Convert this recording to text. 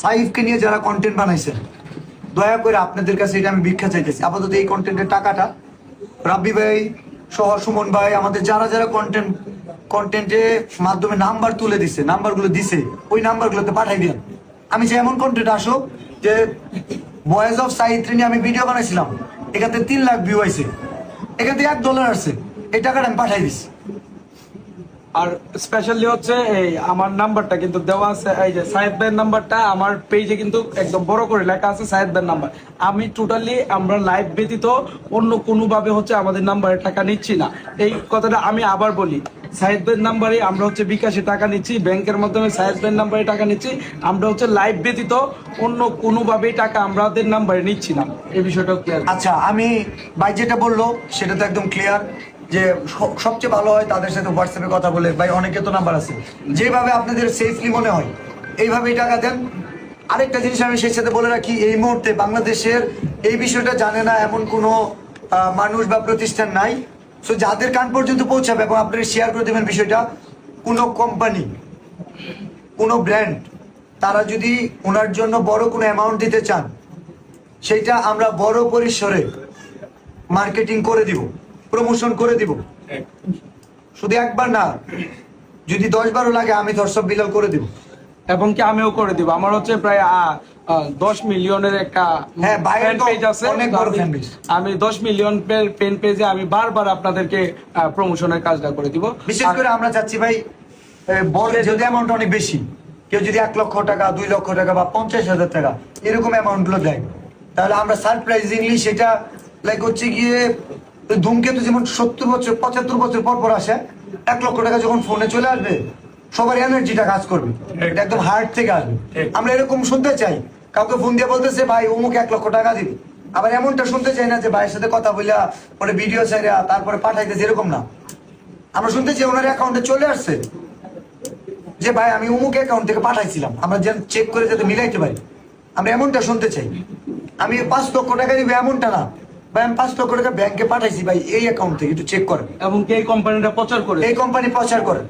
সাইফকে নিয়ে যারা কন্টেন্ট বানাইছেন, দয়া করে আপনাদের কাছে এটা আমি ভিক্ষা চাইতেছি। আপাতত এই কন্টেন্টের টাকাটা রাব্বি ভাই সহ সুমন ভাই আমাদের যারা যারা কন্টেন্টের মাধ্যমে নাম্বার তুলে দিছে, নাম্বারগুলো দিছে, ওই নাম্বারগুলোতে পাঠাই দিন। আমি যে এমন কন্টেন্ট আসুক যে ভয়েস অফ সাইত্রী নিয়ে আমি ভিডিও বানাইছিলাম, এখান থেকে 3 লাখ ভিউ আইছে, এখান থেকে $1 আসছে, এই টাকাটা আমি পাঠাই দিছি। আর স্পেশালি হচ্ছে এই আমার নাম্বারটা কিন্তু দেওয়া আছে, এই যে সাইদ ভাইয়ের নাম্বারটা আমার পেজে কিন্তু একদম বড় করে লেখা আছে সাইদ ভাইয়ের নাম্বার। আমি টোটালি আমরা লাইভ ব্যতীত অন্য কোনোভাবে হচ্ছে আমাদের নাম্বারে টাকা নিচ্ছি না। এই কথাটা আমি আবার বলি, সাইদ ভাইয়ের নাম্বারে আমরা হচ্ছে বিকাশে টাকা নিচ্ছি, ব্যাংকের মাধ্যমে সাইদ ভাইয়ের নাম্বারে টাকা নিচ্ছি। আমরা হচ্ছে লাইভ ব্যতীত অন্য কোনোভাবেই টাকা আমাদের নাম্বারে নিচ্ছি না। এই বিষয়টাও ক্লিয়ার। আচ্ছা, আমি ভাই যেটা বললো সেটা তো একদম ক্লিয়ার যে সবচেয়ে ভালো হয় তাদের সাথে হোয়াটসঅ্যাপে কথা বলে। ভাই অনেকে তো নাম্বার আছে, যেভাবে আপনাদের সেফলি মনে হয় এইভাবেই টাকা দেন। আরেকটা জিনিস আমি সেই সাথে বলে রাখি, এই মুহূর্তে বাংলাদেশের এই বিষয়টা জানে না এমন কোনো মানুষ বা প্রতিষ্ঠান নাই। সো যাদের কান পর্যন্ত পৌঁছাবে এবং আপনারা শেয়ার করে দেবেন বিষয়টা, কোনো কোম্পানি, কোনো ব্র্যান্ড তারা যদি ওনার জন্য বড় কোনো অ্যামাউন্ট দিতে চান, সেইটা আমরা বড় পরিসরে মার্কেটিং করে দিব, প্রমোশন করে দিব। শুধু একবার না, যদি 10-12 লাগে আমি দর্শক বিলাল করে দিব। এবং কি আমিও করে দিব। আমার হচ্ছে প্রায় 10 মিলিয়নের একটা ফ্যান পেজ আছে, অনেক বড় ফ্যান পেজ। আমি 10 মিলিয়ন ফ্যান পেজে আমি বারবার আপনাদেরকে প্রমোশনের কাজটা করে দিব। বিশেষ করে আমরা চাচ্ছি ভাই, বলে যদি অ্যামাউন্ট অনেক বেশি, কেউ যদি 1 লক্ষ টাকা, 2 লক্ষ টাকা বা 50,000 টাকা এরকম অ্যামাউন্ট গুলো দেয়, তাহলে আমরা সারপ্রাইজিংলি সেটা লাইক হচ্ছে গিয়ে ধূমকেতু যেমন 70 বছর 75 বছর পর পর আসে, 1 লক্ষ টাকা যখন ফোনে চলে আসবে সবার এনার্জিটা কাজ করবে, এটা একদম হার্ট থেকে আসবে। আমরা এরকম শুনতে চাই, কাউকে ফোন দিয়ে বলতেছে ভাই অমুক 1 লক্ষ টাকা দিবে, আবার এমনটা শুনতে চাই না যে ভাইয়ের সাথে কথা বলে পরে ভিডিও চাইরা তারপরে পাঠাইতেছে, এরকম না। আমরা শুনতে চাই ওনার অ্যাকাউন্টে চলে আসছে যে ভাই আমি অমুক অ্যাকাউন্ট থেকে পাঠাইছিলাম, আমরা যেন চেক করে যাতে মিলাইতে পারি, আমরা এমনটা শুনতে চাই। আমি 5 লক্ষ টাকা দিবে এমনটা না, ভাই আমি 5 লক্ষ টাকা ব্যাংকে পাঠাইছি ভাই এই অ্যাকাউন্ট থেকে, একটু চেক করেন। এবং কি এই কোম্পানিটা প্রচার করে, এই কোম্পানি প্রচার করে।